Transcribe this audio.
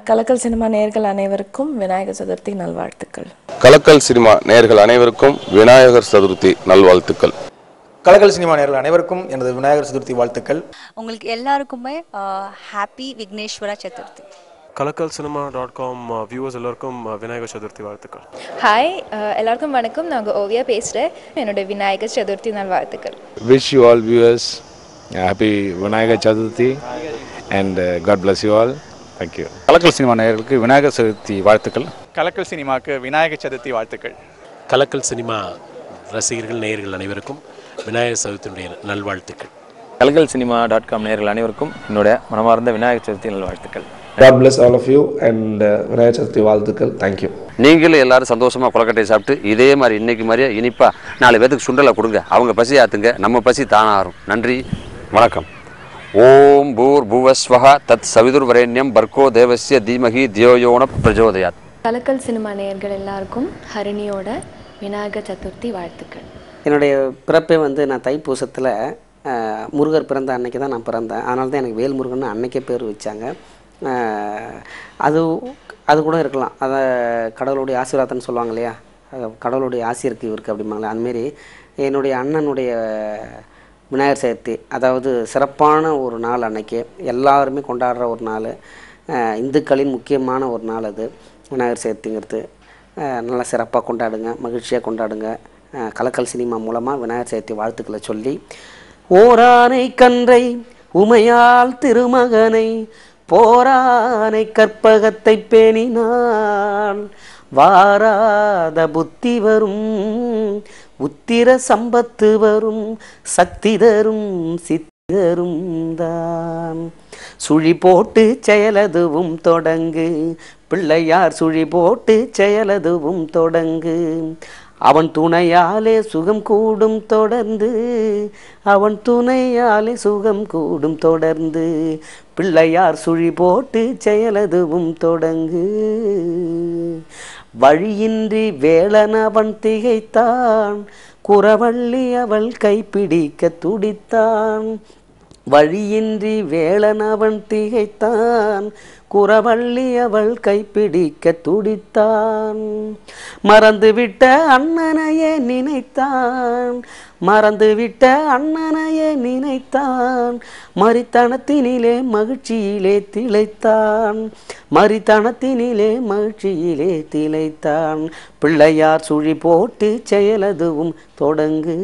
கலக்கல் cinema நேயர்கள் அனைவருக்கும் விநாயகர் சதுர்த்தி நல்வாழ்த்துக்கள். கலக்கல் சினிமா நேயர்கள் அனைவருக்கும் விநாயகர் சதுர்த்தி நல்வாழ்த்துக்கள். கலக்கல் சினிமா நேயர்கள் அனைவருக்கும் எனது விநாயகர் சதுர்த்தி வாழ்த்துக்கள். உங்களுக்கு எல்லாருக்குமே ஹாப்பி விக்னேஸ்வர சதுர்த்தி. கலக்கல்சினிமா.com வியூவர்ஸ் எல்லாருக்கும் விநாயகர் சதுர்த்தி வாழ்த்துக்கள். ஹாய், எல்லாருக்கும் வணக்கம். நாங்கள் ஓவியா பேசுகிறேன். என்னோட விநாயகர் சதுர்த்தி நல்வாழ்த்துக்கள். Wish you all viewers happy Vinayagar Chaturthi and God bless you all. Thank you. Kalakkal cinema நேயர்களுக்கு விநாயகர் சதுர்த்தி வாழ்த்துக்கள். கலக்கல் சினிமாக்கு விநாயகர் சதுர்த்தி வாழ்த்துக்கள். கலக்கல் சினிமா ரசிகர்கள் நேயர்கள் அனைவருக்கும் விநாயகர் சதுர்த்தியுடைய நல்வாழ்த்துக்கள். கலக்கல் சினிமா.com நேயர்கள் அனைவருக்கும் என்னோட மனமார்ந்த விநாயகர் சதுர்த்தி நல்வாழ்த்துக்கள். God bless all of you and Vinayagar Chaturthi வாழ்த்துக்கள். Thank you. நீங்களும் எல்லாரும் சந்தோஷமாக கொலக்கட்டையை சாப்பிட்டு இதே மாதிரி இன்றைக்கி மாதிரியே இனிப்பாக 4 பேத்துக்கு சுண்டலை கொடுங்க. அவங்க பசி ஆற்றுங்க, நம்ம பசி தானாகும். நன்றி, வணக்கம். ஓம் பூர் பூவஸ்வஹ தத் சவிதுர்வரேண்யம் பர்கோ தேவஸ்ய தீமகி தியோயோன பிரஜோதயாத். கலக்கல் சினிமா நேயர்கள் எல்லாருக்கும் ஹரிணியோட விநாயகர் சதுர்த்தி வாழ்த்துக்கள். என்னுடைய பிறப்பே நான் தைப்பூசத்தில் முருகர் பிறந்த அன்னைக்கு தான் நான் பிறந்தேன். அதனால தான் எனக்கு வேல்முருகன் அன்னைக்கே பேர் வச்சாங்க. அது கூட இருக்கலாம், அதை கடவுளுடைய ஆசீர்வாதம்னு சொல்லுவாங்க இல்லையா, கடவுளுடைய ஆசி இருக்குது இவருக்கு அப்படிம்பாங்களே. அதுமாரி என்னுடைய அண்ணனுடைய விநாயகர் சதுர்த்தி, அதாவது சிறப்பான ஒரு நாள். அன்னைக்கு எல்லாருமே கொண்டாடுற ஒரு நாள், இந்துக்களின் முக்கியமான ஒரு நாள் அது விநாயகர் சதுர்த்திங்கிறது. நல்லா சிறப்பாக கொண்டாடுங்க, மகிழ்ச்சியாக கொண்டாடுங்க. கலக்கல் சினிமா மூலமாக விநாயகர் சதுர்த்தி வாழ்த்துக்களை சொல்லி, ஓரானை கன்றை உமையால் திருமகனை போரானை கற்பகத்தை பேணினான் வாராத புத்தி வரும் உத்திர சம்பத்து வரும் சக்தி தரும் சித்தரும் தான். சுழி போட்டு செயலதுவும் தொடங்கு பிள்ளையார், சுழி போட்டு செயலதுவும் தொடங்கு. அவன் துணையாலே சுகம் கூடும் தொடர்ந்து, அவன் துணையாலே சுகம் கூடும் தொடர்ந்து. பிள்ளையார் சுழி போட்டு செயலதுவும் தொடங்கு. வழியின்றி வேளன் அவன் திகைத்தான், குறவள்ளி அவள் கைப்பிடிக்க துடித்தான். வழியின்றி வேளன் அவன் திகைத்தான், குறவள்ளி அவள் கைப்பிடிக்க துடித்தான். மறந்துவிட்ட அண்ணனையே நினைத்தான், மறந்துவிட்ட அண்ணனையே நினைத்தான். மரித்தனத்தினிலே மகிழ்ச்சியிலே திளைத்தான், மரித்தனத்தினிலே மகிழ்ச்சியிலே திளைத்தான். பிள்ளையார் சுழி போட்டு செயலதுவும் தொடங்கு.